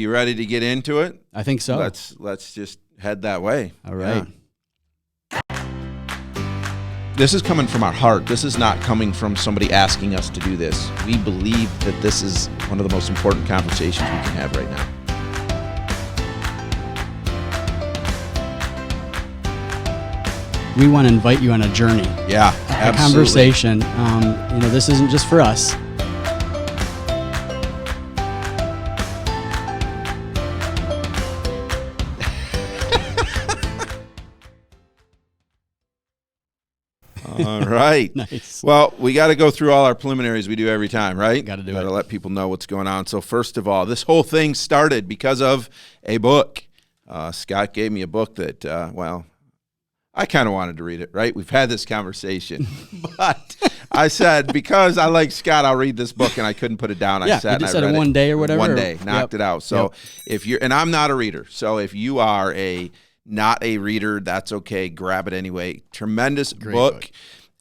You ready to get into it? I think so. Let's just head that way. All right. Yeah. This is coming from our heart. This is not coming from somebody asking us to do this. We believe that this is one of the most important conversations we can have right now. We want to invite you on a journey. Yeah, A absolutely. conversation. This isn't just for us. All right. Nice. Well, we got to go through all our preliminaries we do every time, right? Gotta do Got to it. let people know what's going on. So first of all, this whole thing started because of a book. Scott gave me a book that, I kind of wanted to read it, right? We've had this conversation. But I said, because I like Scott, I'll read this book, and I couldn't put it down. Yeah, I sat you and just I said read it one day or whatever. One day, knocked it out. So Yep. if you're, and I'm not a reader, so if you are not a reader, that's okay. Grab it anyway. Tremendous book.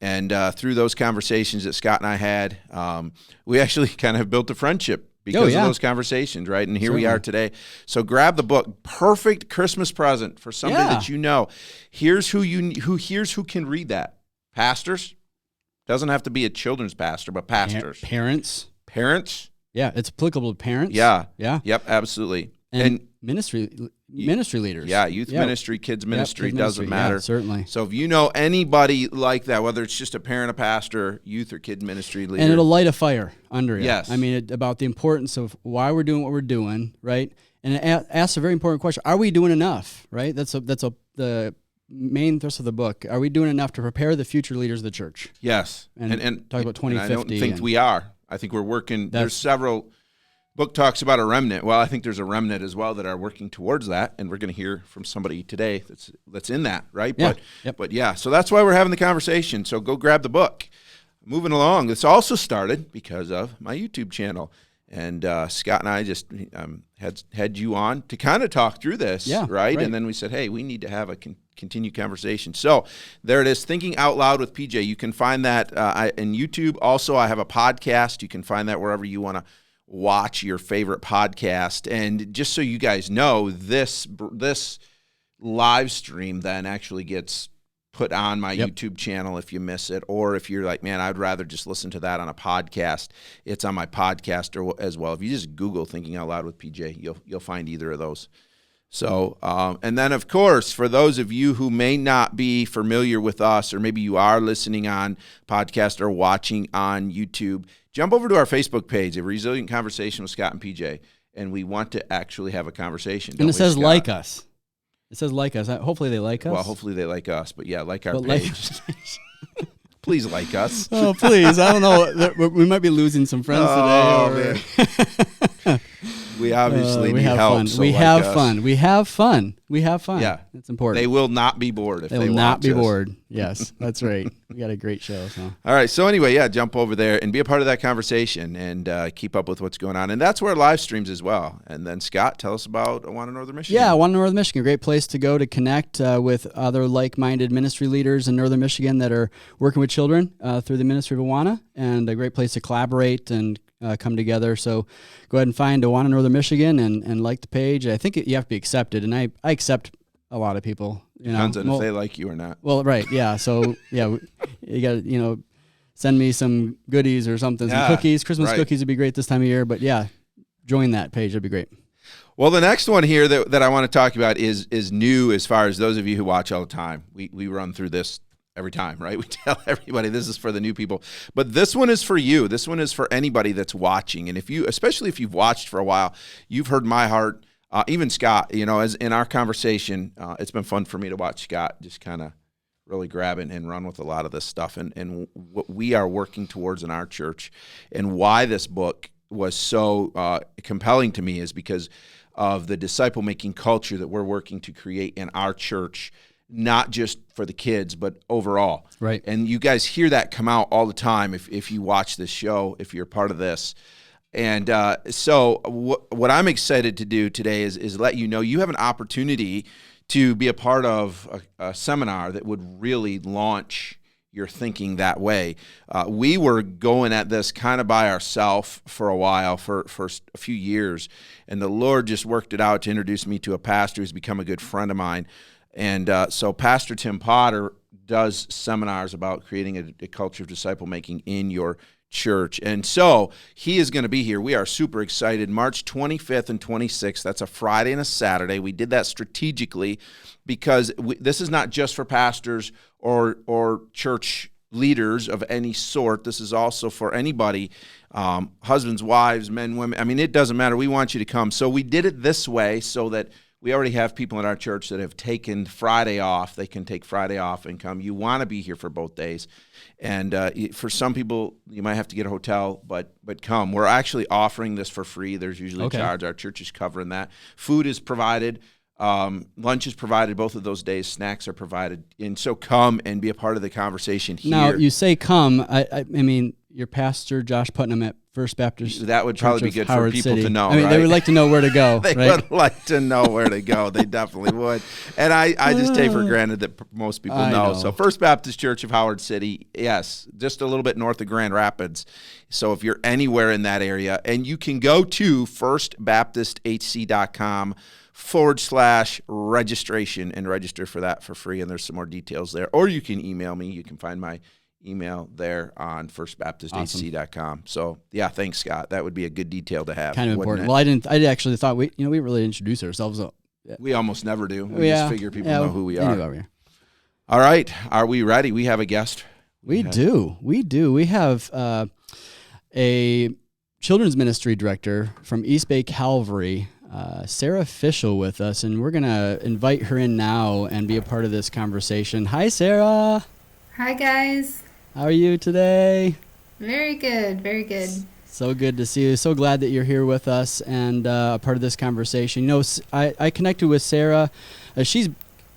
And through those conversations that Scott and I had, we actually kind of built a friendship because of those conversations, right? And here we are today. So grab the book. Perfect Christmas present for somebody that you know. Here's who can read that. Pastors. Doesn't have to be a children's pastor, but pastors. Parents. Yeah, it's applicable to parents. Yeah. Yeah. Yep, absolutely. And ministry leaders. Yeah, youth ministry, kids ministry, doesn't matter. Yeah, certainly. So if you know anybody like that, whether it's just a parent, a pastor, youth or kid ministry leader. And it'll light a fire under you. Yes. I mean, about the importance of why we're doing what we're doing, right? And it asks a very important question. Are we doing enough, right? That's the main thrust of the book. Are we doing enough to prepare the future leaders of the church? Yes. And talk about 2050. I don't think we are. I think we're working. There's several. Book talks about a remnant. Well, I think there's a remnant as well that are working towards that, and we're going to hear from somebody today that's in that, right? Yeah. But yeah, so that's why we're having the conversation. So go grab the book. Moving along, this also started because of my YouTube channel, and Scott and I just had you on to kind of talk through this, right? And then we said, hey, we need to have a continued conversation. So there it is, Thinking Out Loud with PJ. You can find that in YouTube. Also, I have a podcast. You can find that wherever you want to watch your favorite podcast. And just so you guys know, this live stream then actually gets put on my YouTube channel if you miss it, or if you're like, man, I'd rather just listen to that on a podcast, it's on my podcast as well. If you just Google Thinking Out Loud with PJ, you'll find either of those. So, and then of course, for those of you who may not be familiar with us, or maybe you are listening on podcast or watching on YouTube, jump over to our Facebook page, A Resilient Conversation with Scott and PJ, and we want to actually have a conversation. And it says like us. It says like us. Hopefully they like us. Well, hopefully they like us, but yeah, like our page. Please like us. Oh, please. I don't know. We might be losing some friends today. Man. We obviously need have help. fun. So we like have us. fun. We have fun. We have fun. Yeah. It's important. They will not be bored if they will not be watch us. bored. Yes, that's right. We got a great show. So. All right. So anyway, jump over there and be a part of that conversation and keep up with what's going on. And that's where live streams as well. And then Scott, tell us about Awana Northern Michigan. Yeah, Awana Northern Michigan, a great place to go to connect with other like-minded ministry leaders in Northern Michigan that are working with children through the ministry of Awana, and a great place to collaborate and come together. So go ahead and find Awana Northern Michigan and like the page. I think you have to be accepted, and I accept a lot of people. Depends on if they like you or not. Well, right, yeah. So yeah, you got to send me some goodies or something, some cookies. Christmas cookies would be great this time of year. But yeah, join that page; it'd be great. Well, the next one here that I want to talk about is new as far as those of you who watch all the time. We run through this every time, right? We tell everybody this is for the new people, but this one is for you. This one is for anybody that's watching. And especially if you've watched for a while, you've heard my heart, even Scott, as in our conversation, it's been fun for me to watch Scott just kind of really grab it and run with a lot of this stuff and what we are working towards in our church, and why this book was so compelling to me is because of the disciple-making culture that we're working to create in our church, not just for the kids, but overall. Right. And you guys hear that come out all the time if you watch this show, if you're part of this. And so what I'm excited to do today is let you know you have an opportunity to be a part of a seminar that would really launch you're thinking that way. We were going at this kind of by ourselves for a while, for a few years, and the Lord just worked it out to introduce me to a pastor who's become a good friend of mine. And so Pastor Tim Potter does seminars about creating a culture of disciple making in your church. And so he is going to be here. We are super excited. March 25th and 26th. That's a Friday and a Saturday. We did that strategically because this is not just for pastors or church leaders of any sort. This is also for anybody, husbands, wives, men, women. I mean, it doesn't matter. We want you to come. So we did it this way so that we already have people in our church that have taken Friday off. They can take Friday off and come. You want to be here for both days. And for some people, you might have to get a hotel, but come. We're actually offering this for free. There's usually a charge. Our church is covering that. Food is provided. Lunch is provided both of those days. Snacks are provided. And so come and be a part of the conversation here. Now, you say come. I mean, your pastor, Josh Putnam at First Baptist That would probably be good Howard for people City. to know, I mean, right? they would like to know where to go. They would like to know where to go. They definitely would. And I just take for granted that most people know. So First Baptist Church of Howard City, yes, just a little bit north of Grand Rapids. So if you're anywhere in that area, and you can go to firstbaptisthc.com/registration and register for that for free. And there's some more details there. Or you can email me. You can find my email there on firstbaptisthc.com. So yeah, thanks, Scott. That would be a good detail to have. Kind of important. Well, I actually thought we really introduce ourselves. We almost never do. We just figure people know who we are. All right. Are we ready? We have a guest. We do. We have a children's ministry director from East Bay Calvary, Sarah Fischel, with us, and we're going to invite her in now and be a part of this conversation. Hi, Sarah. Hi, guys. How are you today? Very good, very good. So good to see you. So glad that you're here with us and a part of this conversation. You know, I connected with Sarah. She's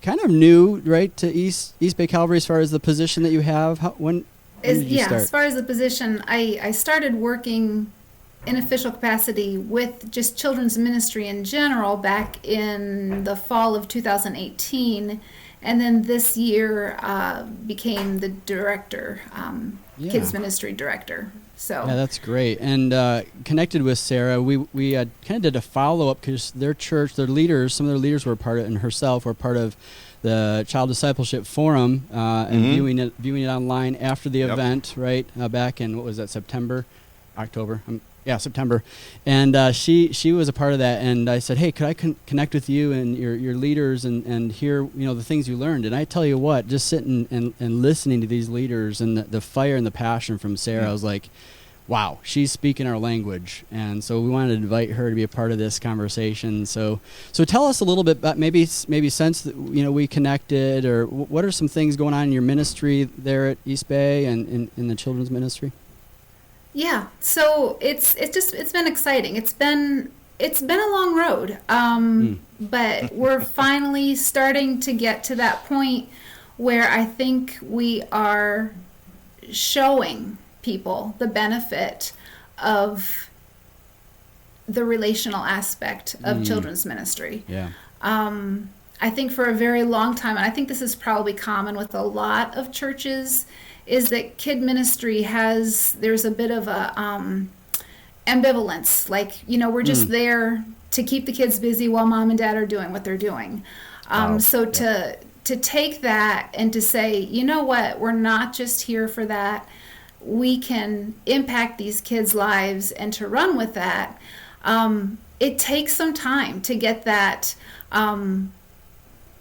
kind of new, right, to East Bay Calvary as far as the position that you have. When did you start? As far as the position, I started working in official capacity with just children's ministry in general back in the fall of 2018. And then this year became the director, kids ministry director. So yeah, that's great. And connected with Sarah, we kind of did a follow-up because their church, their leaders, some of their leaders were part of it, and herself were part of the Child Discipleship Forum and viewing it online after the event, right, back in, what was that, September? And she was a part of that, and I said, hey, could I connect with you and your leaders and hear, the things you learned? And I tell you what, just sitting and listening to these leaders and the fire and the passion from Sarah, I was like, wow, she's speaking our language. And so we wanted to invite her to be a part of this conversation. So tell us a little bit about maybe since that, we connected, or what are some things going on in your ministry there at East Bay and in the children's ministry? Yeah, so it's been exciting. It's been a long road, but we're finally starting to get to that point where I think we are showing people the benefit of the relational aspect of children's ministry. Yeah. I think for a very long time, and I think this is probably common with a lot of churches, is that kid ministry there's a bit of a ambivalence. Like, we're just there to keep the kids busy while mom and dad are doing what they're doing. To take that and to say, you know what, we're not just here for that. We can impact these kids' lives, and to run with that. It takes some time to get that.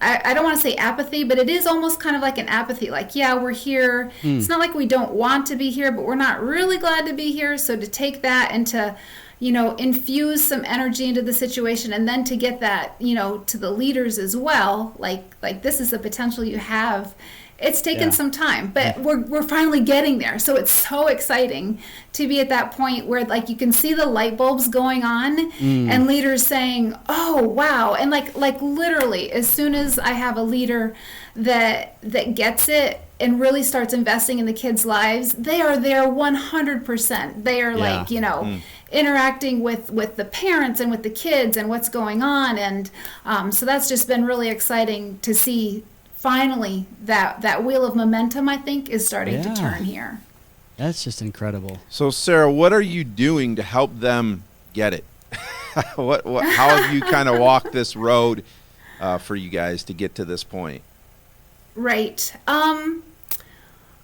I don't want to say apathy, but it is almost kind of like an apathy. Like, yeah, we're here. It's not like we don't want to be here, but we're not really glad to be here. So to take that and to, infuse some energy into the situation, and then to get that, to the leaders as well, like this is the potential you have. It's taken some time, but we're finally getting there. So it's so exciting to be at that point where, like, you can see the light bulbs going on and leaders saying, oh, wow. And like literally, as soon as I have a leader that gets it and really starts investing in the kids' lives, they are there 100%. They are interacting with the parents and with the kids and what's going on. And so that's just been really exciting to see finally that wheel of momentum, I think, is starting to Yeah. turn here. That's just incredible. So, Sarah, what are you doing to help them get it? What how have you kind of walked this road for you guys to get to this point? Right.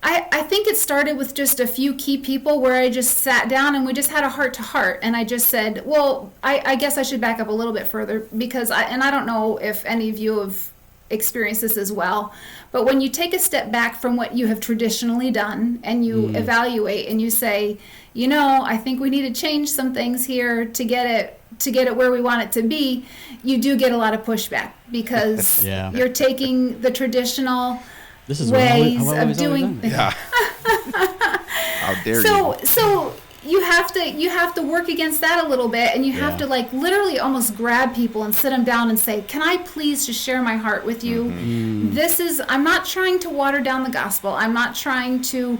I think it started with just a few key people where I just sat down and we just had a heart to heart. And I just said, well, I guess I should back up a little bit further because I don't know if any of you have experienced this as well. But when you take a step back from what you have traditionally done and you evaluate and you say, I think we need to change some things here to get it where we want it to be, you do get a lot of pushback because Yeah. you're taking the traditional This is ways what I've of always doing done. Yeah. How dare you? so you have to work against that a little bit, and you have Yeah. to like literally almost grab people and sit them down and say, can I please just share my heart with you? I'm not trying to water down the gospel. I'm not trying to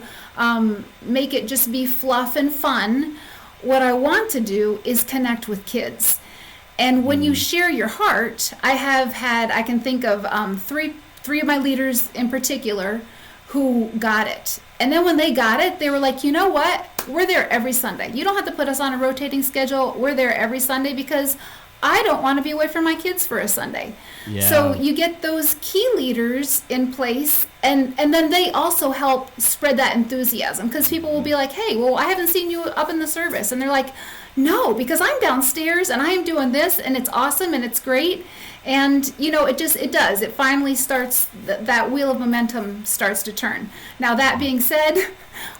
make it just be fluff and fun. What I want to do is connect with kids. And when you share your heart, I can think of three of my leaders in particular who got it. And then when they got it, they were like, you know what? We're there every Sunday. You don't have to put us on a rotating schedule. We're there every Sunday because I don't want to be away from my kids for a Sunday. Yeah. So you get those key leaders in place, and then they also help spread that enthusiasm because people will be like, hey, well, I haven't seen you up in the service. And they're like, no, because I'm downstairs and I am doing this and it's awesome and it's great. And, it finally starts, that wheel of momentum starts to turn. Now, that being said,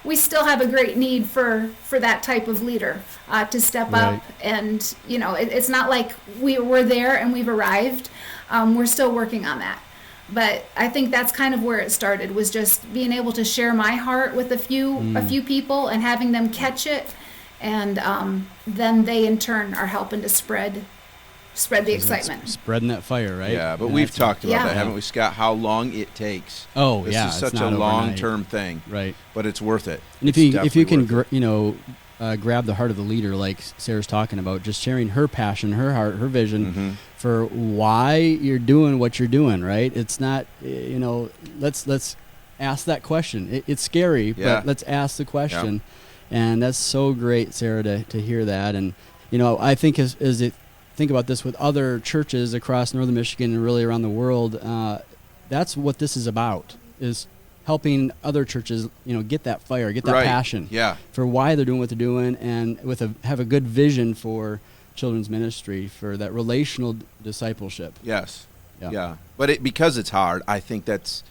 we still have a great need for that type of leader to step Right. up. And, it's not like we're there and we've arrived. We're still working on that. But I think that's kind of where it started, was just being able to share my heart with a few people and having them catch it. And then they, in turn, are helping to spread the excitement. Spreading that fire, right? Yeah, but And we've that's- talked about Yeah. that, haven't we, Scott? How long it takes. Oh, This yeah. is it's such a not overnight. long-term thing, Right. but it's worth it. And if It's you definitely can worth it. grab the heart of the leader, like Sarah's talking about, just sharing her passion, her heart, her vision for why you're doing what you're doing, right? It's not, let's ask that question. It's scary, Yeah. but let's ask the question. And that's so great, Sarah, to hear that. And, I think as it think about this with other churches across northern Michigan and really around the world, that's what this is about, is helping other churches, get that fire, get that Right. passion Yeah. for why they're doing what they're doing, and have a good vision for children's ministry, for that relational discipleship. Yes. Yeah. Yeah. But because it's hard, I think that's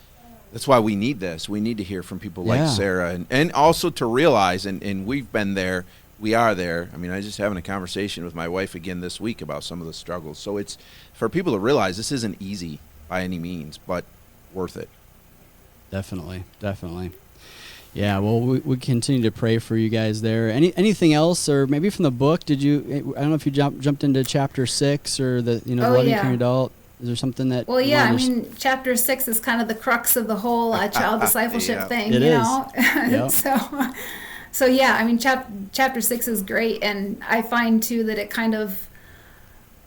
why we need this. We need to hear from people like Yeah. Sarah, and also to realize, and we've been there, we are there. I mean, I was just having a conversation with my wife again this week about some of the struggles. So it's for people to realize this isn't easy by any means, but worth it. Definitely. Yeah, well, we continue to pray for you guys there. Anything else, or maybe from the book? I don't know if you jumped into chapter 6 or the loving yeah. caring adult. Is there something that? Well, you yeah, I wanna mean, chapter 6 is kind of the crux of the whole child discipleship Yeah. thing, It you is. know? Yep. So yeah, I mean, chapter 6 is great, and I find too that it kind of,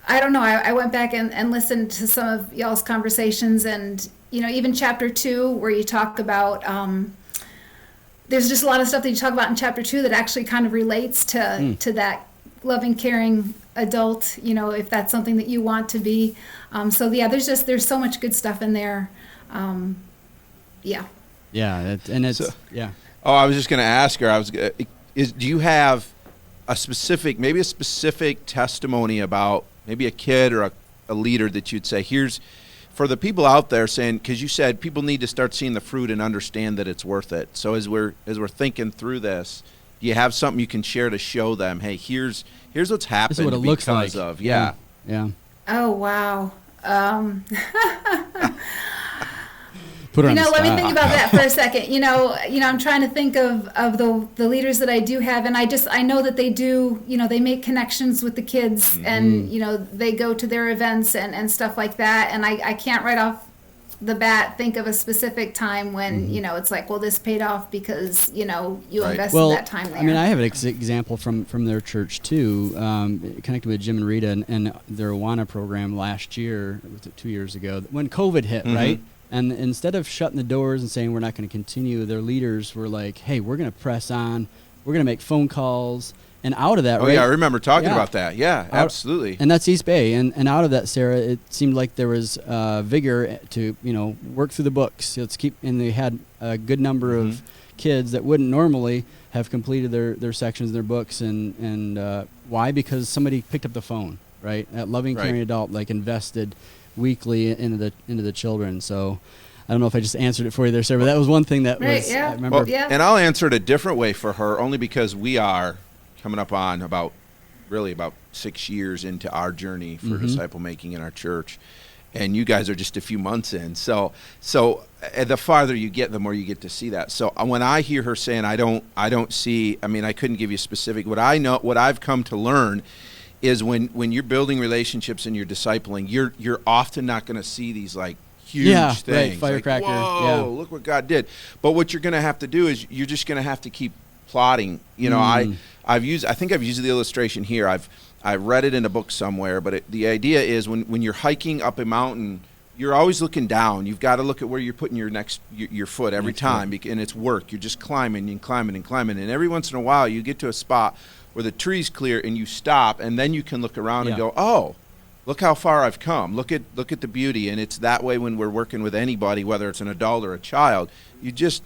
I don't know, I went back and listened to some of y'all's conversations, and, even chapter 2, where you talk about, there's just a lot of stuff that you talk about in chapter 2 that actually kind of relates to that loving, caring adult, if that's something that you want to be. So yeah, there's so much good stuff in there. Yeah. Yeah, it's yeah. Oh, I was just going to ask her. Do you have a specific testimony about maybe a kid or a leader that you'd say, here's for the people out there saying, because you said people need to start seeing the fruit and understand that it's worth it. So as we're thinking through this, do you have something you can share to show them? Hey, here's what's happened. This is what it looks like. Yeah. Oh, wow. Put her on the Let me spot. think about that for a second. I'm trying to think of the leaders that I do have, and I know that they do, they make connections with the kids, and they go to their events and stuff like that, and I can't right off the bat think of a specific time when it's like, well, this paid off because you Right. invested that time there. I mean, I have an example from their church too, connected with Jim and Rita and their Awana program last year, was it 2 years ago, when COVID hit, right? And instead of shutting the doors and saying we're not going to continue, their leaders were like, hey, we're going to press on. We're going to make phone calls. And out of that, Oh, right? yeah, I remember talking Yeah. about that. Yeah, absolutely. And that's East Bay. And out of that, Sarah, it seemed like there was vigor to, work through the books. And they had a good number of kids that wouldn't normally have completed their sections, their books. And why? Because somebody picked up the phone, right? That loving, Right. caring adult, invested weekly into the children. So I don't know if I just answered it for you there, Sarah, but that was one thing that Right, was, yeah. I remember. Well, Yeah. and I'll answer it a different way for her, only because we are coming up on about 6 years into our journey for disciple making in our church, and you guys are just a few months in. So the farther you get, the more you get to see that. So when I hear her saying, I don't see. I mean, I couldn't give you specific. What I've come to learn is when you're building relationships and you're discipling, you're often not going to see these huge Yeah, things. right, firecracker, Like, whoa, yeah. look what God did. But what you're going to have to do is you're just going to have to keep plotting. I think I've used the illustration here. I've read it in a book somewhere, but the idea is when you're hiking up a mountain, you're always looking down. You've got to look at where you're putting your foot every time, and it's work. You're just climbing and climbing and climbing, and every once in a while you get to a spot where the tree's clear and you stop, and then you can look around and go, oh, look how far I've come. Look at the beauty. And it's that way when we're working with anybody, whether it's an adult or a child. You just,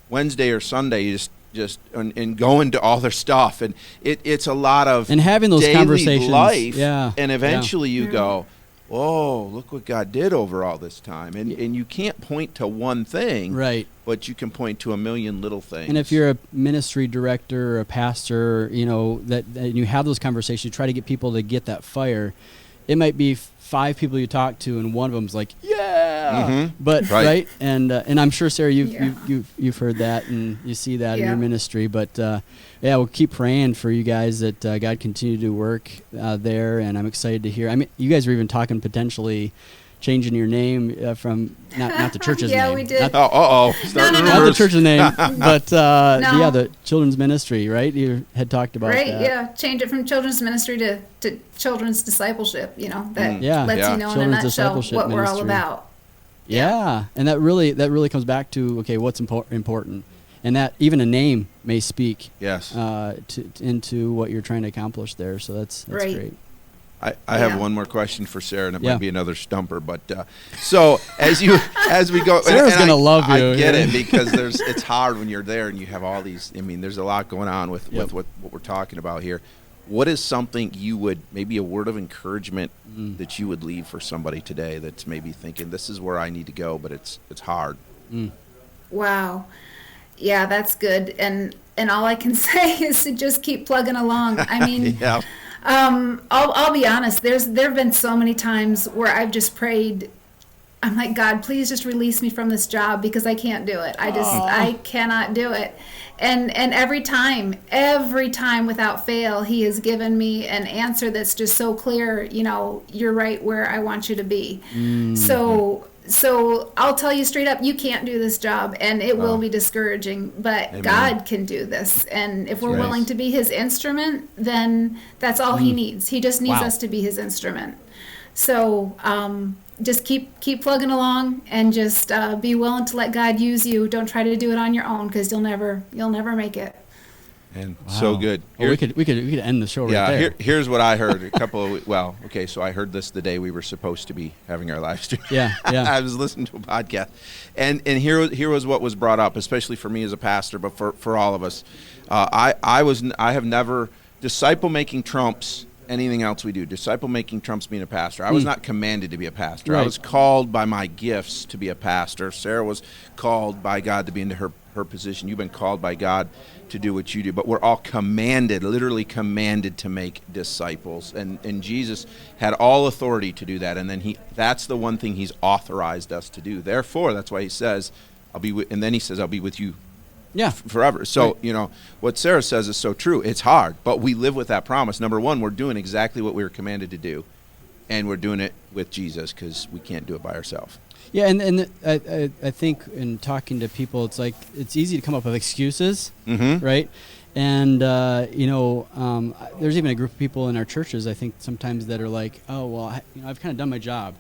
Wednesday or Sunday, you just and go into all their stuff, and it's a lot of And having those daily conversations. life, Yeah. and eventually you go, whoa, look what God did over all this time. And you can't point to one thing, Right. but you can point to a million little things. And if you're a ministry director or a pastor, that you have those conversations, you try to get people to get that fire. It might be 5 people you talk to, and one of them's like, yeah, but right. And I'm sure, Sarah, you've heard that and you see that in your ministry. But we'll keep praying for you guys that God continue to work there. And I'm excited to hear. I mean, you guys are even talking potentially changing your name from not the church's name. Yeah, we did. Not the church's name, but No. the children's ministry, right? You had talked about Right, that. yeah. Change it from children's ministry to children's discipleship, that Yeah. lets Yeah. you know in a Children's nutshell discipleship what we're all ministry. about. Yeah, and that really comes back to what's important, and that even a name may speak yes. into what you're trying to accomplish there. So that's Right. great. I have Yeah. one more question for Sarah, and it Yeah. might be another stumper. But so as we go, Sarah's and gonna love you. I get Yeah. it, because it's hard when you're there and you have all these. I mean, there's a lot going on with what we're talking about here. What is something you would, maybe a word of encouragement that you would leave for somebody today that's maybe thinking, this is where I need to go, but it's hard. Wow. Yeah, that's good. And all I can say is to just keep plugging along. I mean, Yeah. I'll be honest. There've been so many times where I've just prayed. I'm like, God, please just release me from this job because I can't do it. I cannot do it. And every time without fail, He has given me an answer that's just so clear. You're right where I want you to be. So I'll tell you straight up, you can't do this job, and it will be discouraging, but Amen. God can do this. And if we're Right. willing to be His instrument, then that's all He needs. He just needs Wow. us to be His instrument. So just keep plugging along, and just be willing to let God use you. Don't try to do it on your own, because you'll never make it. And so Wow. good. Oh, we could end the show right there. Here's what I heard so I heard this the day we were supposed to be having our live stream. Yeah. I was listening to a podcast, and here was what was brought up, especially for me as a pastor, but for all of us. I have never, disciple making trumps anything else we do. Disciple making trumps being a pastor. I was not commanded to be a pastor. Right. I was called by my gifts to be a pastor. Sarah was called by God to be into her position. You've been called by God to do what you do, but we're all commanded, literally commanded, to make disciples. And Jesus had all authority to do that, and then that's the one thing He's authorized us to do. Therefore, that's why He says, I'll be with you forever. So, Right. What Sarah says is so true. It's hard, but we live with that promise. Number one, we're doing exactly what we were commanded to do, and we're doing it with Jesus, because we can't do it by ourselves. Yeah, and I think in talking to people, it's like it's easy to come up with excuses, right? And there's even a group of people in our churches, I think, sometimes that are like, oh well, I've kind of done my job.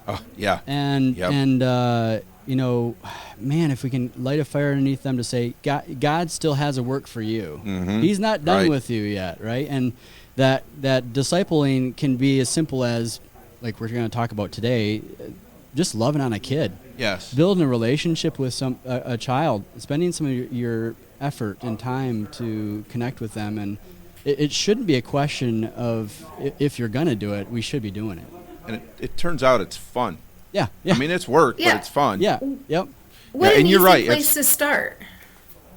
Oh, yeah. And Yep. you know, man, if we can light a fire underneath them to say, God still has a work for you. He's not done Right. with you yet, right? And that discipling can be as simple as, like we're going to talk about today, just loving on a kid. Yes. Building a relationship with a child, spending some of your effort and time to connect with them, and it shouldn't be a question of if you're going to do it, we should be doing it. And it turns out it's fun. Yeah. I mean, it's work, Yeah. but it's fun. Yeah. Yep. What Yeah, an and you're easy right, place to start.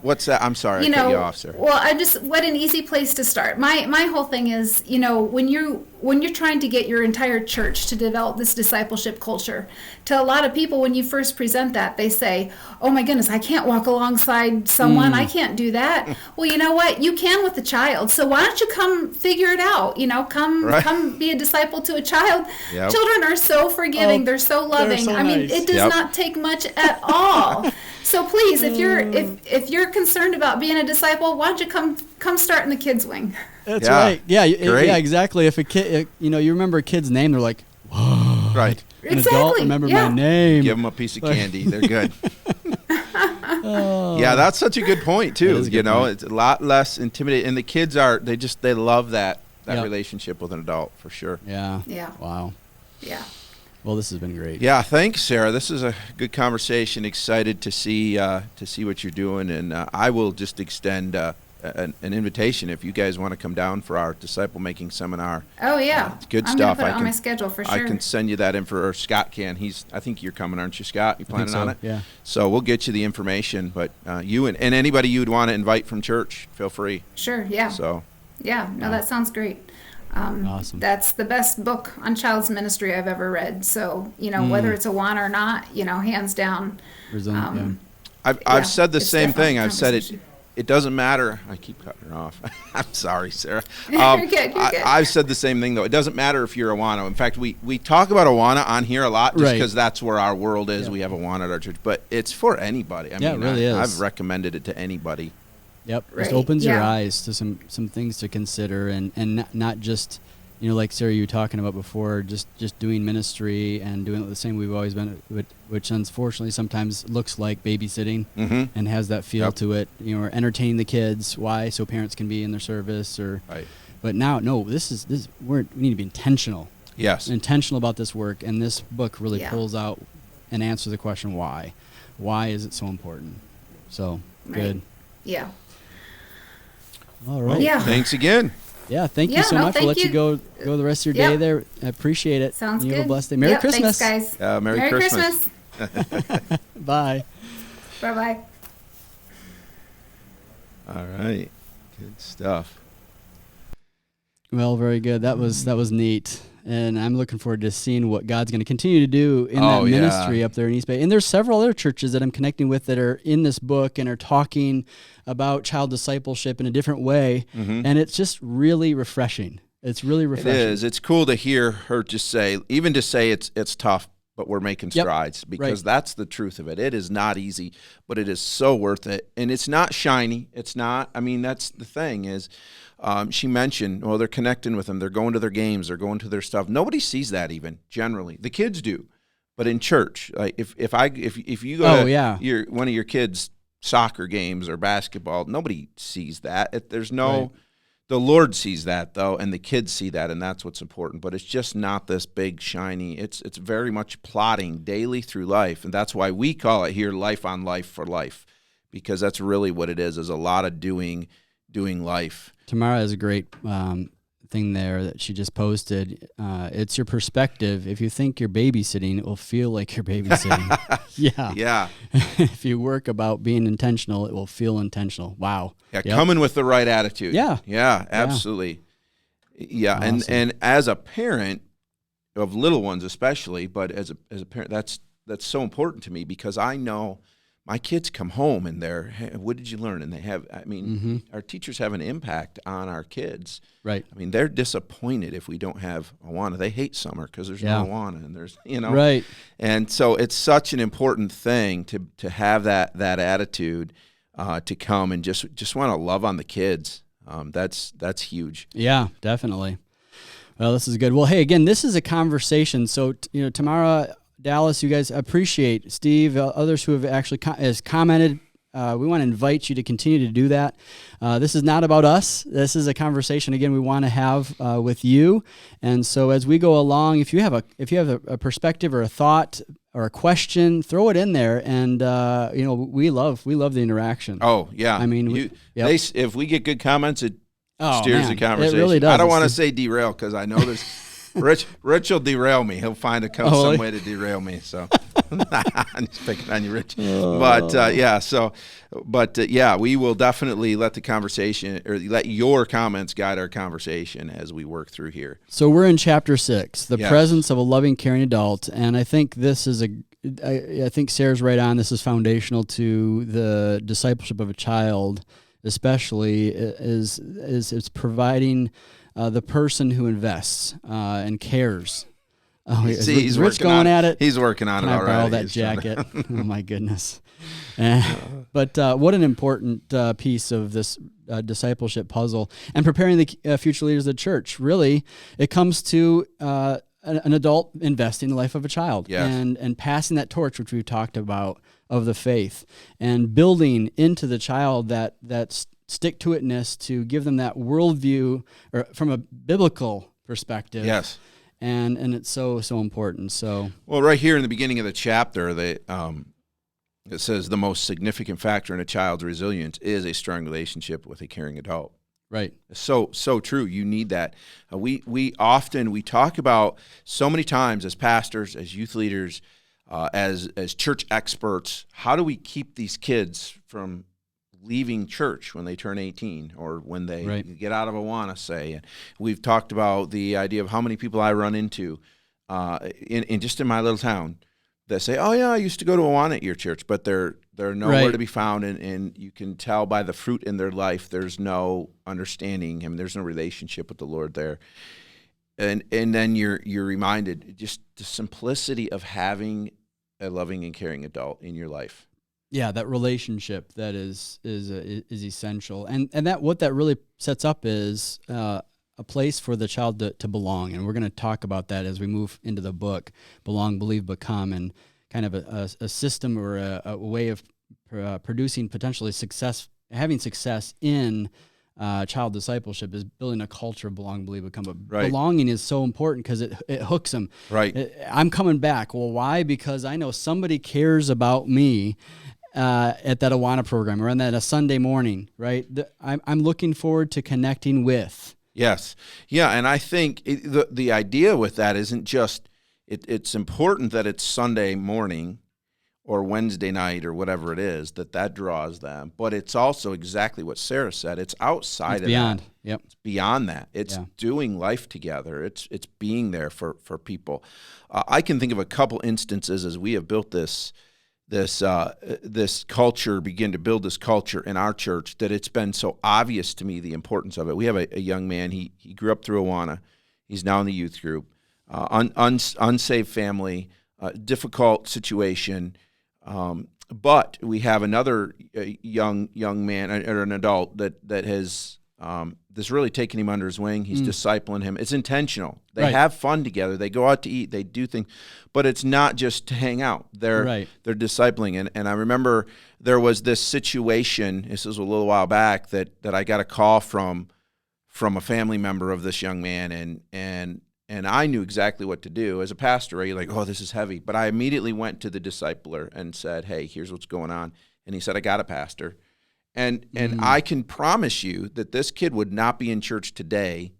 What's that? I'm sorry, I cut you off, Sarah. Well, what an easy place to start. My whole thing is, when you're trying to get your entire church to develop this discipleship culture, to a lot of people, when you first present that, they say, "Oh my goodness, I can't walk alongside someone. I can't do that." Well, you know what? You can with a child. So why don't you come figure it out? Come be a disciple to a child. Yep. Children are so forgiving. They're so loving. so I mean, nice. it does Yep. not take much at all. So please, if you're concerned about being a disciple, why don't you come start in the kids' wing? That's Yeah. right. Yeah. Great. Yeah. Exactly. If a kid, you remember a kid's name, they're like, Right. an adult remembered my name. Give them a piece of candy. They're good. Yeah, that's such a good point too. That is a good point. It's a lot less intimidating, and the kids they love that Yep. relationship with an adult for sure. Yeah. Yeah. Wow. Yeah. Well, this has been great. Yeah, thanks, Sarah. This is a good conversation. Excited to see what you're doing, and I will just extend an invitation if you guys want to come down for our disciple making seminar. Oh yeah. It's good I'm stuff. gonna put it on my schedule for sure. I can send you that info, or Scott can. I think you're coming, aren't you, Scott? You I think planning on so. it? Yeah. So we'll get you the information, but you and anybody you'd want to invite from church, feel free. Sure. Yeah. So Yeah. No, that sounds great. Awesome. That's the best book on child's ministry I've ever read. So whether it's a one or not, hands down. Resilient, I've said the it's same definitely thing. a I've said it. conversation. It doesn't matter. I keep cutting her off. I'm sorry, Sarah. You're good, you're good. I've said the same thing though. It doesn't matter if you're Awana. In fact, we talk about Awana on here a lot just Right. because that's where our world is. Yeah. We have Awana at our church, but it's for anybody. I Yeah, mean, it really is. I've recommended it to anybody. Yep. Right, Just opens your yeah. eyes to some things to consider, and not just, like Sarah, you were talking about before, just doing ministry and doing it the same we've always been, which unfortunately sometimes looks like babysitting and has that feel Yep. to it, or entertaining the kids. Why? So parents can be in their service, or. Right. But now, no, we need to be intentional. Yes. Intentional about this work, and this book really Yeah. pulls out and answers the question why. Why is it so important? So Right. good. Yeah. All right. Yeah. Thanks again. Yeah, thank you Yeah, so no, much. We'll thank let you you. go the rest of your Yep. day there. I appreciate it. Sounds you good. have a blessed day. Merry Yep, Christmas. Thanks, guys. Merry Christmas. Bye. Bye-bye. All right. Good stuff. Well, very good. That was neat. And I'm looking forward to seeing what God's going to continue to do in that yeah. ministry up there in East Bay. And there's several other churches that I'm connecting with that are in this book and are talking about child discipleship in a different way. And it's just really refreshing. It's really refreshing. It is. It's cool to hear her just say, even to say it's tough, but we're making Yep. strides, because Right. that's the truth of it. It is not easy, but it is so worth it. And it's not shiny. It's not, that's the thing is, she mentioned, well, they're connecting with them. They're going to their games. They're going to their stuff. Nobody sees that even generally. The kids do, but in church, like if you go to one of your kids' soccer games or basketball, nobody sees that. There's no, Right. The Lord sees that though, and the kids see that, and that's what's important. But it's just not this big shiny. It's very much plodding daily through life, and that's why we call it here "Life on Life for Life," because that's really what it is a lot of doing life. Tamara has a great thing there that she just posted. It's your perspective. If you think you're babysitting, it will feel like you're babysitting. Yeah. Yeah. If you work about being intentional, it will feel intentional. Wow. Yeah, Yep. coming with the right attitude. Yeah. Yeah, absolutely. Yeah, Awesome. and as a parent of little ones especially, but as a parent, that's so important to me, because I know my kids come home and they're, hey, what did you learn? And they have, our teachers have an impact on our kids. Right. They're disappointed if we don't have Awana. They hate summer because there's no Awana, and there's, Right. And so it's such an important thing to have that attitude, to come and just want to love on the kids. That's huge. Yeah, definitely. Well, this is good. Well, hey, again, this is a conversation. So, Tamara, Dallas, you guys appreciate Steve, others who have actually has commented. We want to invite you to continue to do that. This is not about us. This is a conversation, again, we want to have with you. And so as we go along, if you have a perspective or a thought or a question, throw it in there. And, we love the interaction. Oh, yeah. I mean, if we get good comments, it steers the conversation. It really does. I don't want to say derail because I know there's Rich will derail me. He'll find some way to derail me. So I'm just picking on you, Rich. But we will definitely let the conversation or let your comments guide our conversation as we work through here. So we're in chapter 6, the presence of a loving, caring adult, and I think this is I think Sarah's right on. This is foundational to the discipleship of a child, especially is it's providing the person who invests and cares. Oh, he's Rich going at it. He's working on it already. Can I borrow that jacket? Oh my goodness! But what an important piece of this discipleship puzzle and preparing the future leaders of the church. Really, it comes to an adult investing in the life of a child and passing that torch, which we've talked about, of the faith, and building into the child that stick-to-itness to give them that worldview or from a biblical perspective. Yes. And it's so important. So right here in the beginning of the chapter, it says the most significant factor in a child's resilience is a strong relationship with a caring adult. Right. So true. You need that. We talk about so many times as pastors, as youth leaders, as church experts, how do we keep these kids from leaving church when they turn 18 or when they get out of Awana, say. And we've talked about the idea of how many people I run into in my little town that say, oh, yeah, I used to go to Awana at your church, but they're nowhere to be found, and you can tell by the fruit in their life there's no understanding. I mean, there's no relationship with the Lord there. And then you're reminded just the simplicity of having a loving and caring adult in your life. Yeah, that relationship that is essential, and that what that really sets up is a place for the child to belong, and we're going to talk about that as we move into the book, Belong, Believe, Become, and kind of a system or a way of producing potentially success, having success in child discipleship is building a culture of belong, believe, become. But belonging is so important because it hooks them. Right. I'm coming back. Well, why? Because I know somebody cares about me. At that Awana program or on that a Sunday morning, right? I'm looking forward to connecting with. Yes. Yeah, and I think the idea with that isn't just, it's important that it's Sunday morning or Wednesday night or whatever it is, that draws them, but it's also exactly what Sarah said. It's outside of beyond. that. Yep. It's beyond that. It's doing life together. It's being there for people. I can think of a couple instances as we have built this culture, begin to build this culture in our church, that it's been so obvious to me the importance of it. We have a young man, he grew up through Awana. He's now in the youth group, unsaved family, difficult situation, but we have another young man, or an adult, that has this really taken him under his wing. He's discipling him. It's intentional. They have fun together. They go out to eat. They do things, but it's not just to hang out. They're discipling. And I remember there was this situation. This was a little while back that I got a call from a family member of this young man, and I knew exactly what to do as a pastor. Right? You're like, oh, this is heavy. But I immediately went to the discipler and said, hey, here's what's going on. And he said, I got a pastor. And I can promise you that this kid would not be in church today.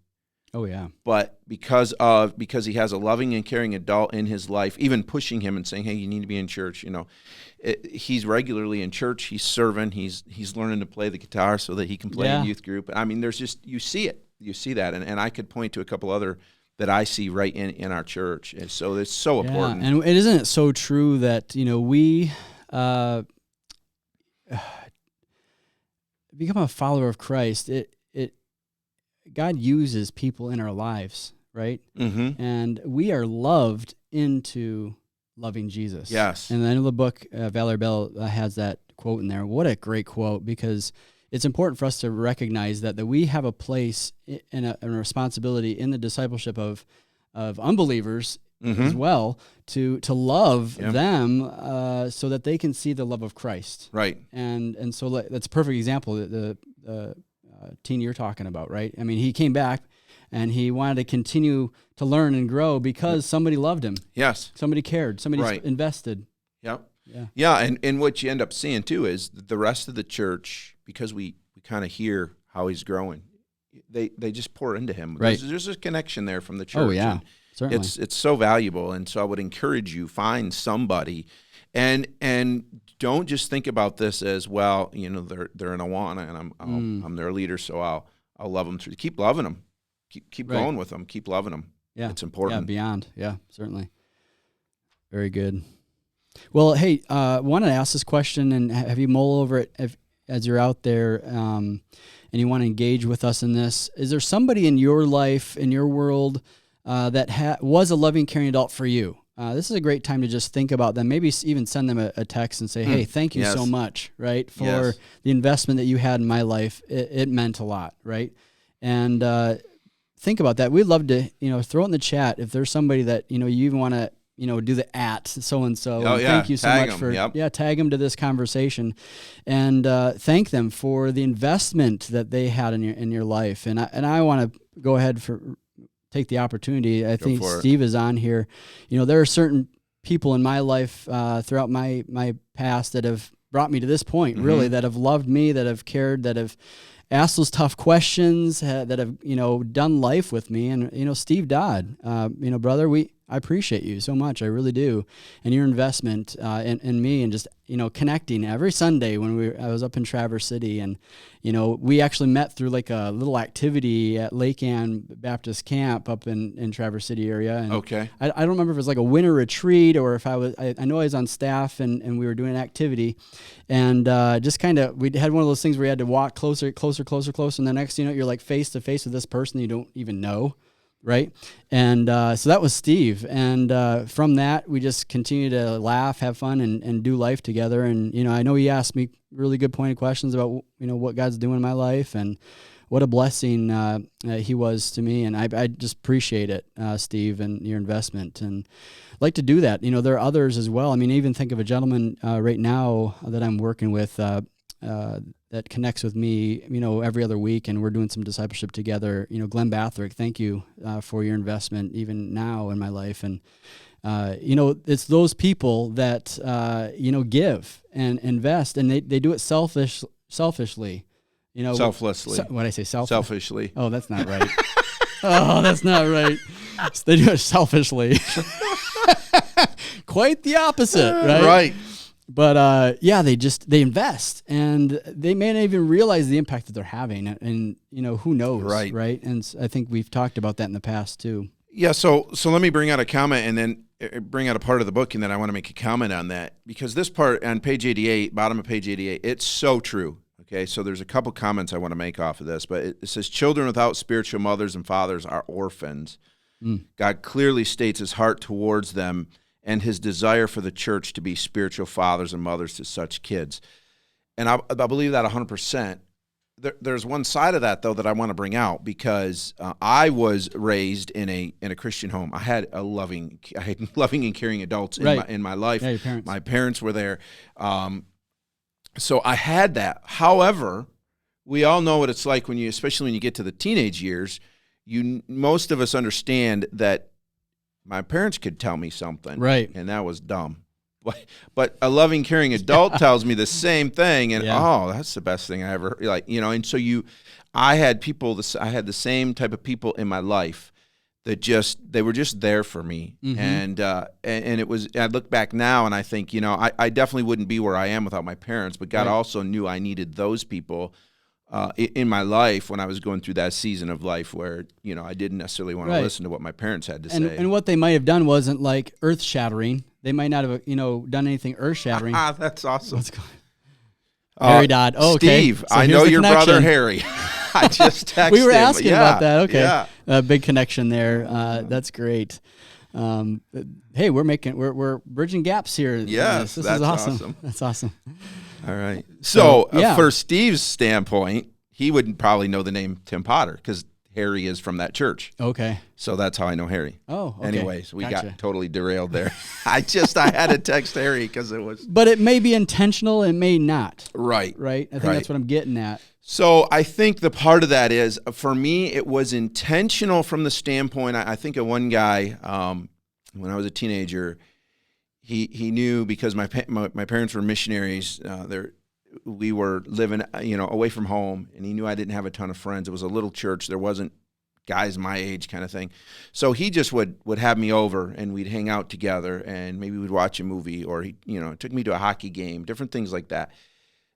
Oh yeah. But because he has a loving and caring adult in his life, even pushing him and saying, "Hey, you need to be in church." He's regularly in church. He's serving. He's learning to play the guitar so that he can play in youth group. I mean, there's just, you see that, and I could point to a couple other that I see right in our church. And so it's so important. And isn't it so true that we become a follower of Christ, God uses people in our lives, right? Mm-hmm. And we are loved into loving Jesus. Yes. And I know the book, Valerie Bell has that quote in there. What a great quote, because it's important for us to recognize that we have a place and a responsibility in the discipleship of unbelievers as well to love them so that they can see the love of Christ. Right. And so that's a perfect example, the teen you're talking about, right? I mean, he came back and he wanted to continue to learn and grow because somebody loved him. Yes. Somebody cared. Somebody invested. Yep. Yeah. Yeah, and what you end up seeing too is the rest of the church, because we kind of hear how he's growing, they just pour into him. Right. There's a connection there from the church. Oh yeah, and certainly. it's so valuable, and so I would encourage you, find somebody, and don't just think about this as, well, you know, they're in Awana and I'm their leader, so I'll love them through. Keep loving them, keep going with them, keep loving them. Yeah, it's important. Yeah, beyond. Yeah, certainly. Very good. Well, hey, wanted to ask this question, and have you mull over it as you're out there, and you want to engage with us in this. Is there somebody in your life, in your world, that was a loving, caring adult for you? This is a great time to just think about them. Maybe even send them a text and say, hey, thank you so much, right, for the investment that you had in my life. It meant a lot, right? And think about that. We'd love to, throw it in the chat if there's somebody that, you even want to, do the @so-and-so. Oh, yeah. Thank you so Tag much them. for, tag them to this conversation, and thank them for the investment that they had in your life. And I want to go ahead take the opportunity. I think Steve is on here. There are certain people in my life throughout my past that have brought me to this point, really, that have loved me, that have cared, that have asked those tough questions, that have, done life with me. And, Steve Dodd, brother, I appreciate you so much. I really do. And your investment in me, and just, connecting every Sunday when I was up in Traverse City. And, we actually met through like a little activity at Lake Ann Baptist Camp up in Traverse City area. And okay. I don't remember if it was like a winter retreat or if I know I was on staff and we were doing an activity. And just kind of, we had one of those things where you had to walk closer. And the next, you're like face to face with this person you don't even know. Right. And so that was Steve. And from that, we just continue to laugh, have fun, and do life together. And, I know he asked me really good pointed questions about, what God's doing in my life and what a blessing he was to me. And I just appreciate it, Steve, and your investment. And like to do that. There are others as well. I mean, I even think of a gentleman right now that I'm working with that connects with me, every other week, and we're doing some discipleship together. Glenn Bathrick, thank you for your investment even now in my life. And, it's those people that, give and invest, and they do it selfishly. Selflessly. What did I say? Selfishly. Oh, that's not right. That's not right. They do it selfishly. Quite the opposite, right? Right. But they invest, and they may not even realize the impact that they're having, and who knows, right? And I think we've talked about that in the past too. Yeah. So let me bring out a comment, and then bring out a part of the book, and then I want to make a comment on that, because this part on page 88, bottom of page 88, it's so true. Okay, so there's a couple comments I want to make off of this, but it says, children without spiritual mothers and fathers are orphans. God clearly states his heart towards them and his desire for the church to be spiritual fathers and mothers to such kids. And I believe that 100%. There's one side of that, though, that I want to bring out, because I was raised in a Christian home. I had loving and caring adults in my life. Yeah, your parents. My parents were there. So I had that. However, we all know what it's like especially when you get to the teenage years. Most of us understand that my parents could tell me something, right, and that was dumb. But a loving, caring adult tells me the same thing, and that's the best thing I ever And so I had the same type of people in my life that they were just there for me, and it was. I look back now and I think, I definitely wouldn't be where I am without my parents, but God also knew I needed those people in my life when I was going through that season of life where, I didn't necessarily want to listen to what my parents had to say. And what they might have done wasn't like earth-shattering. They might not have, done anything earth-shattering. That's awesome. What's going on? Harry Dodd. Oh, okay. Steve, So I know your brother Harry. I just texted him. We were asking about that. Okay. Yeah. Big connection there. That's great. Hey, we're bridging gaps here. Yes, this that's is awesome. That's awesome. All right. So yeah. for Steve's standpoint, he would probably know the name Tim Potter because Harry is from that church. Okay. So that's how I know Harry. Oh, okay. Anyways, we Gotcha. got totally derailed there. I had to text Harry because it was. But it may be intentional, it may not. Right. Right? I think Right. that's what I'm getting at. So I think the part of that is, for me, it was intentional from the standpoint. I think of one guy when I was a teenager. He knew because my parents were missionaries. We were living away from home, and he knew I didn't have a ton of friends. It was a little church. There wasn't guys my age kind of thing. So he just would have me over, and we'd hang out together, and maybe we'd watch a movie, or he took me to a hockey game, different things like that.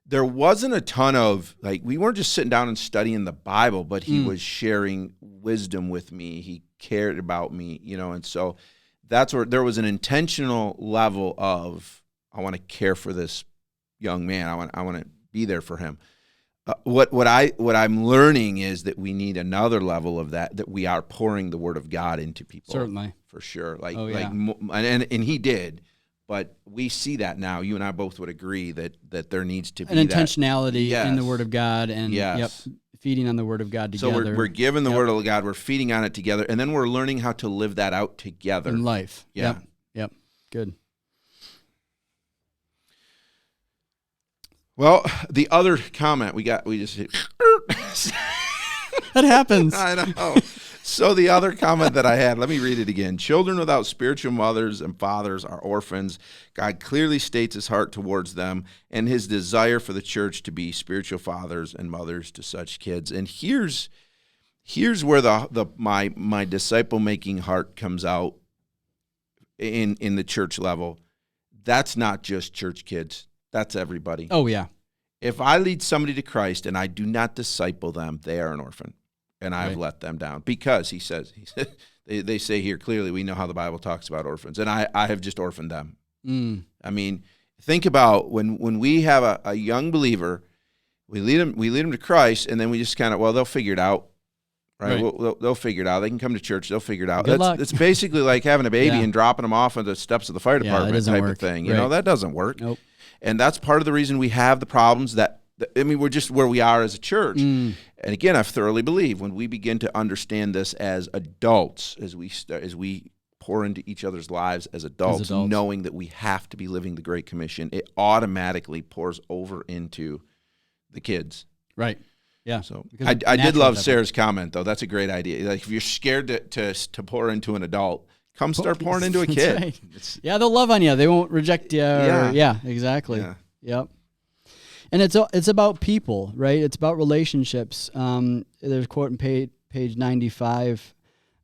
There wasn't a ton of, we weren't just sitting down and studying the Bible, but he was sharing wisdom with me. He cared about me, and so that's where there was an intentional level of, I want to care for this young man. I want to be there for him. What I'm learning is that we need another level of that we are pouring the Word of God into people. Certainly. For sure. And he did. But we see that now. You and I both would agree that there needs to be an intentionality Yes. in the Word of God, and Yes. feeding on the Word of God together. So we're given the Word of God, we're feeding on it together, and then we're learning how to live that out together. In life. Yeah. Yep. Good. Well, the other comment we just hit. That happens. I know. So the other comment that I had, let me read it again. Children without spiritual mothers and fathers are orphans. God clearly states his heart towards them and his desire for the church to be spiritual fathers and mothers to such kids. And here's where my disciple-making heart comes out in the church level. That's not just church kids. That's everybody. Oh, yeah. If I lead somebody to Christ and I do not disciple them, they are an orphan. And I've let them down because he says they say here clearly, we know how the Bible talks about orphans, and I have just orphaned them. I mean, think about when we have a young believer, we lead them to Christ, and then we just kind of, they'll figure it out, right? They'll figure it out. They can come to church, they'll figure it out. Good luck. It's basically like having a baby and dropping them off on the steps of the fire department type of thing. You know, that doesn't work. Nope. And that's part of the reason we have the problems we're just where we are as a church. And again, I thoroughly believe when we begin to understand this as adults, as we pour into each other's lives as adults, knowing that we have to be living the Great Commission, it automatically pours over into the kids. Right. Yeah. So I did love Sarah's comment, though. That's a great idea. Like, if you're scared to pour into an adult, come start pouring into a kid. Right. Yeah, they'll love on you. They won't reject you. Yeah, exactly. Yeah. Yep. And it's about people, right? It's about relationships. There's a quote in page 95.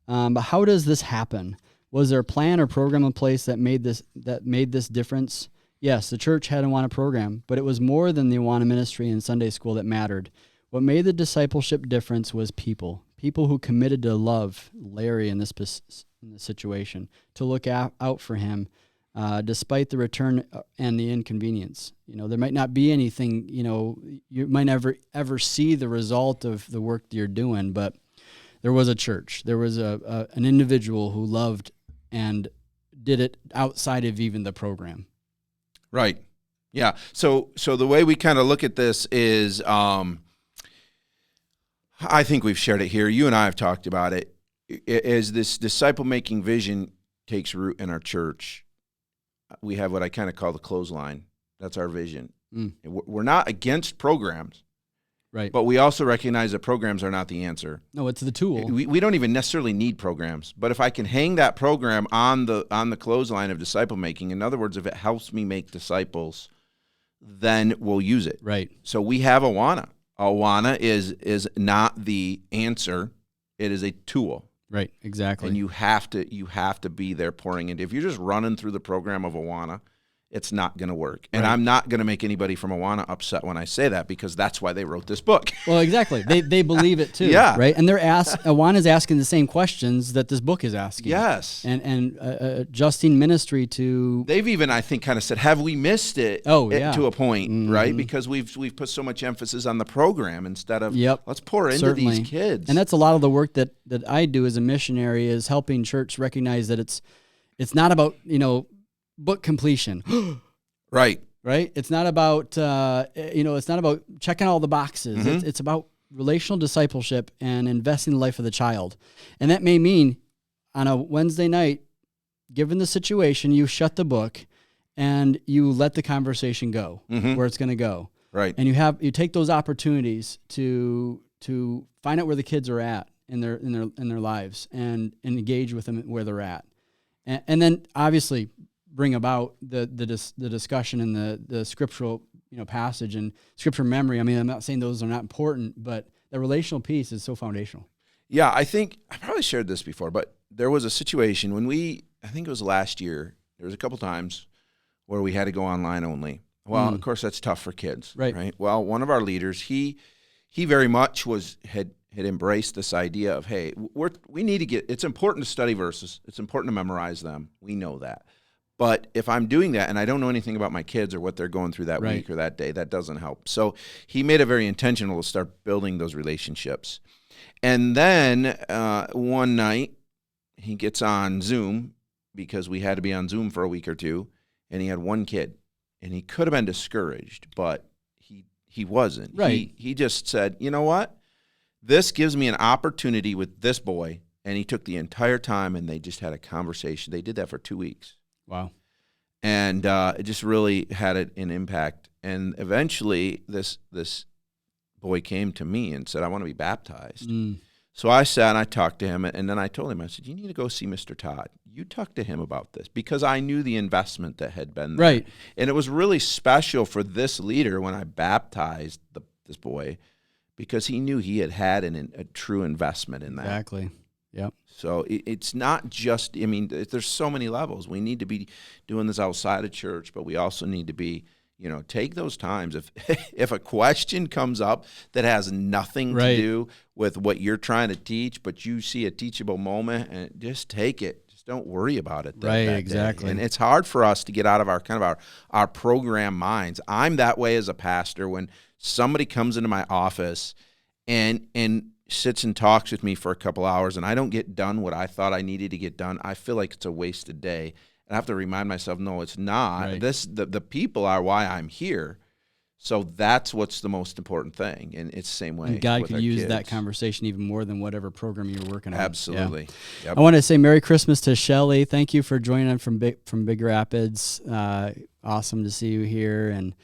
But how does this happen? Was there a plan or program in place that made this difference? Yes, the church had an Awana program, but it was more than the Awana ministry and Sunday school that mattered. What made the discipleship difference was people who committed to love Larry in this situation, to look out for him, despite the return and the inconvenience. There might not be anything, you might never ever see the result of the work that you're doing, but there was a church. There was an individual who loved and did it outside of even the program. Right. Yeah. So the way we kind of look at this is, I think we've shared it here. You and I have talked about it. As this disciple-making vision takes root in our church, we have what I kind of call the clothesline. That's our vision. We're not against programs, right? But we also recognize that programs are not the answer. No, it's the tool. We don't even necessarily need programs. But if I can hang that program on the clothesline of disciple-making, in other words, if it helps me make disciples, then we'll use it. Right. So we have Awana. Awana is not the answer. It is a tool. Right, exactly. And you have to be there pouring into. If you're just running through the program of Awana, it's not going to work. And I'm not going to make anybody from Awana upset when I say that, because that's why they wrote this book. Well, exactly. They believe it too. Yeah. Right. And Awana's asking the same questions that this book is asking. Yes. And adjusting ministry to. They've even, I think, kind of said, have we missed it? Oh, yeah. To a point, right? Because we've put so much emphasis on the program instead of let's pour into these kids. And that's a lot of the work that I do as a missionary, is helping church recognize that it's not about, book completion. Right. right? It's not about, it's not about checking all the boxes. It's about relational discipleship and investing in the life of the child. And that may mean on a Wednesday night, given the situation, you shut the book and you let the conversation go where it's going to go. Right. And you take those opportunities to find out where the kids are at in their lives and engage with them where they're at. And then obviously bring about the discussion and the scriptural passage and scripture memory. I mean, I'm not saying those are not important, but the relational piece is so foundational. Yeah, I think I probably shared this before, but there was a situation when I think it was last year, there was a couple times where we had to go online only. Well, of course, that's tough for kids, right? Well, one of our leaders, he very much had embraced this idea of, hey, we need to it's important to study verses. It's important to memorize them. We know that. But if I'm doing that and I don't know anything about my kids or what they're going through that week or that day, that doesn't help. So he made it very intentional to start building those relationships. And then one night he gets on Zoom because we had to be on Zoom for a week or two, and he had one kid. And he could have been discouraged, but he wasn't. Right. He just said, you know what? This gives me an opportunity with this boy. And he took the entire time, and they just had a conversation. They did that for 2 weeks. Wow. And it just really had an impact. And eventually this boy came to me and said, I want to be baptized. So I sat and I talked to him, and then I told him, I said, you need to go see Mr. Todd. You talk to him about this, because I knew the investment that had been there. Right. And it was really special for this leader when I baptized this boy, because he knew he had a true investment in that. Exactly. Yep. So it's not just, I mean, there's so many levels. We need to be doing this outside of church, but we also need to be, take those times. If a question comes up that has nothing to do with what you're trying to teach, but you see a teachable moment, and just take it. Just don't worry about it. That exactly. day. And it's hard for us to get out of our program minds. I'm that way as a pastor. When somebody comes into my office and sits and talks with me for a couple hours, and I don't get done what I thought I needed to get done, I feel like it's a wasted day. And I have to remind myself, no, it's not. Right. The people are why I'm here. So that's what's the most important thing. And it's the same way. And God with could our use kids. that conversation even more than whatever program you're working on. Absolutely. Yeah. Yep. I want to say Merry Christmas to Shelly. Thank you for joining from Big Rapids. Awesome to see you here. And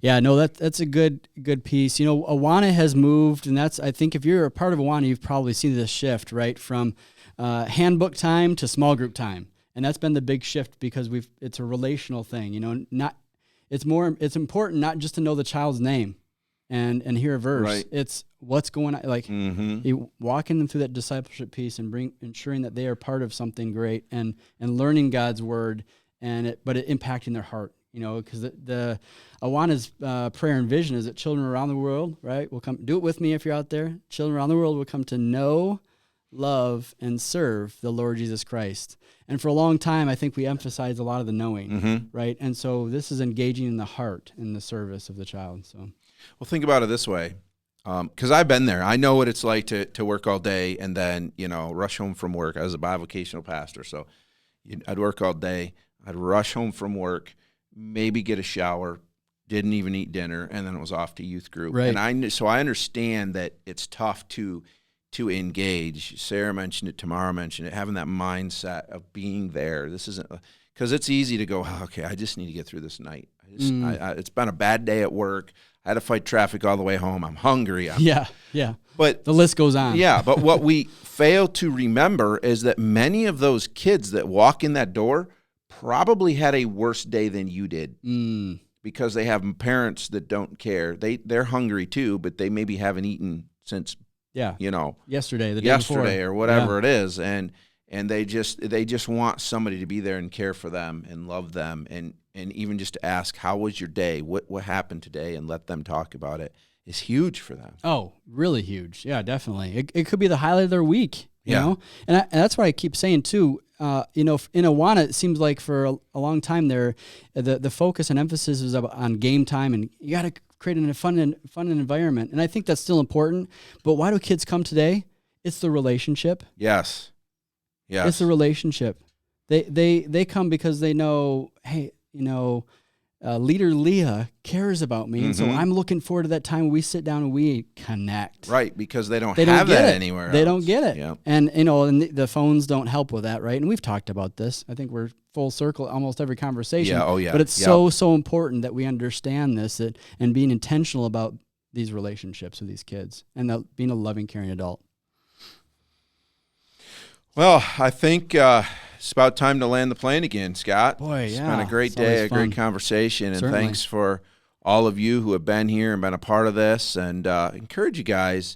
yeah, no, that's a good piece. Awana has moved, and I think if you're a part of Awana, you've probably seen this shift, right, from handbook time to small group time. And that's been the big shift, because it's a relational thing, it's important not just to know the child's name and hear a verse. Right. It's what's going on, you walking them through that discipleship piece and ensuring that they are part of something great and learning God's word, but it impacting their heart, because the Awana's prayer and vision is that children around the world, right, will come, do it with me if you're out there, children around the world will come to know, love, and serve the Lord Jesus Christ. And for a long time, I think we emphasize a lot of the knowing, right? And so this is engaging in the heart in the service of the child. So, well, think about it this way, because I've been there. I know what it's like to work all day and then, rush home from work. I was a bivocational pastor, so I'd work all day. I'd rush home from work, maybe get a shower, didn't even eat dinner, and then it was off to youth group. Right. And so I understand that it's tough to engage. Sarah mentioned it, Tamara mentioned it, having that mindset of being there. This isn't, because it's easy to go, okay, I just need to get through this night. It's been a bad day at work. I had to fight traffic all the way home. I'm hungry. Yeah. But the list goes on. Yeah, but what we fail to remember is that many of those kids that walk in that door probably had a worse day than you did. Because they have parents that don't care. They're hungry too, but they maybe haven't eaten since yesterday, the day before, or whatever it is, and they just want somebody to be there and care for them and love them, and even just to ask, how was your day? What happened today? And let them talk about it is huge for them. Oh, really huge. Yeah, definitely. It could be the highlight of their week, you Yeah. know? And that's what I keep saying too. In Awana, it seems like for a long time there, the focus and emphasis is on game time, and you got to create a fun environment. And I think that's still important. But why do kids come today? It's the relationship. Yes. It's the relationship. They come because they know, hey, Leader Leah cares about me, and so I'm looking forward to that time when we sit down and we connect. Right, because they don't They have don't get that it. anywhere They else. don't get it. Yeah. And, and the phones don't help with that, right? And we've talked about this. I think we're full circle almost every conversation. Yeah, oh yeah. But it's so important that we understand this and being intentional about these relationships with these kids and being a loving, caring adult. Well, I think it's about time to land the plane again, Scott. Boy, It's yeah. been a great It's always day, a fun. great conversation, and Certainly. thanks for all of you who have been here and been a part of this. And encourage you guys,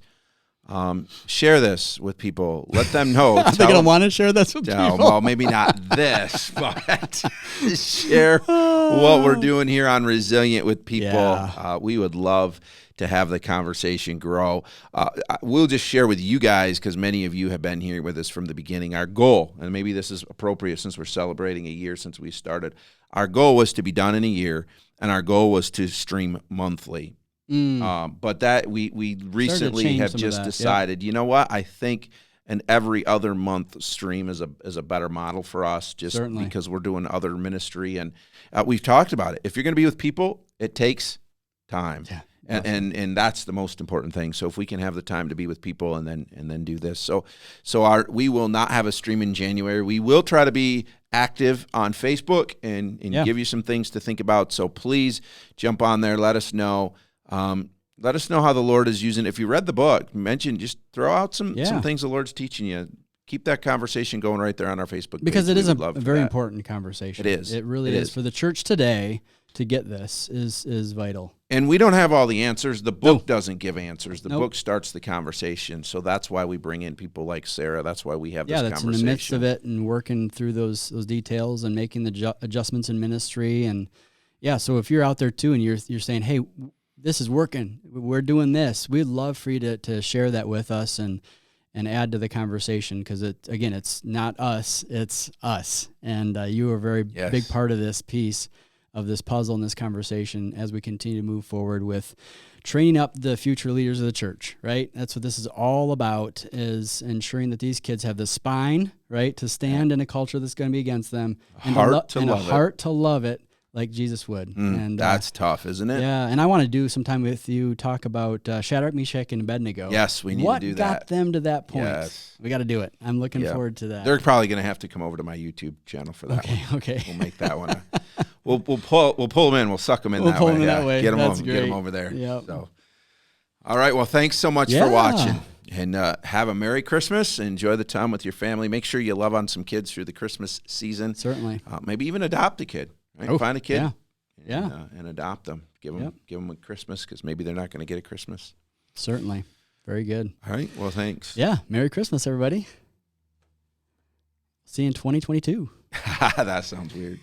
share this with people. Let them know. Are they going to want to share this with No, people? well, maybe not this, but share what we're doing here on Resilient with people. Yeah. We would love to have the conversation grow. We'll just share with you guys, because many of you have been here with us from the beginning. Our goal, and maybe this is appropriate since we're celebrating a year since we started, our goal was to be done in a year, and our goal was to stream monthly. But that we recently change have some of just that, decided, you know what, I think an every other month stream is a better model for us, just Certainly. because we're doing other ministry, and we've talked about it. If you're going to be with people, it takes time. Yeah. And that's the most important thing. So if we can have the time to be with people and then do this. So we will not have a stream in January. We will try to be active on Facebook and give you some things to think about. So please jump on there. Let us know. Let us know how the Lord is using. If you read the book, just throw out some things the Lord's teaching you. Keep that conversation going right there on our Facebook page. Because it is We a would love for very that. important conversation. It is. It really is. For the church today to get this is vital. And we don't have all the answers. The book doesn't give answers. The Nope. book starts the conversation. So that's why we bring in people like Sarah. That's why we have this That's conversation. in the midst of it and working through those details and making the adjustments in ministry. And so if you're out there too and you're saying, hey, this is working, we're doing this, we'd love for you to share that with us and add to the conversation, because it's not us, it's us. And you are a very big part of this piece of this puzzle and this conversation as we continue to move forward with training up the future leaders of the church, right? That's what this is all about, is ensuring that these kids have the spine, right, to stand in a culture that's going to be against them, and a heart to love it like Jesus would. And that's tough, isn't it? Yeah, and I want to do some time with you, talk about Shadrach, Meshach, and Abednego. Yes, we need to do that. What got them to that point? Yes. We got to do it. I'm looking forward to that. They're probably going to have to come over to my YouTube channel for that one. Okay. We'll make that one. We'll pull them in. We'll suck them in that pull way. them in that way. Get them That's over, get them great. over there. Yep. So, all right. Well, thanks so much for watching. And have a Merry Christmas. Enjoy the time with your family. Make sure you love on some kids through the Christmas season. Certainly. Maybe even adopt a kid. Right? Oh, Find a kid. And adopt them. Give them a Christmas, because maybe they're not going to get a Christmas. Certainly. Very good. All right. Well, thanks. Yeah. Merry Christmas, everybody. See you in 2022. That sounds weird.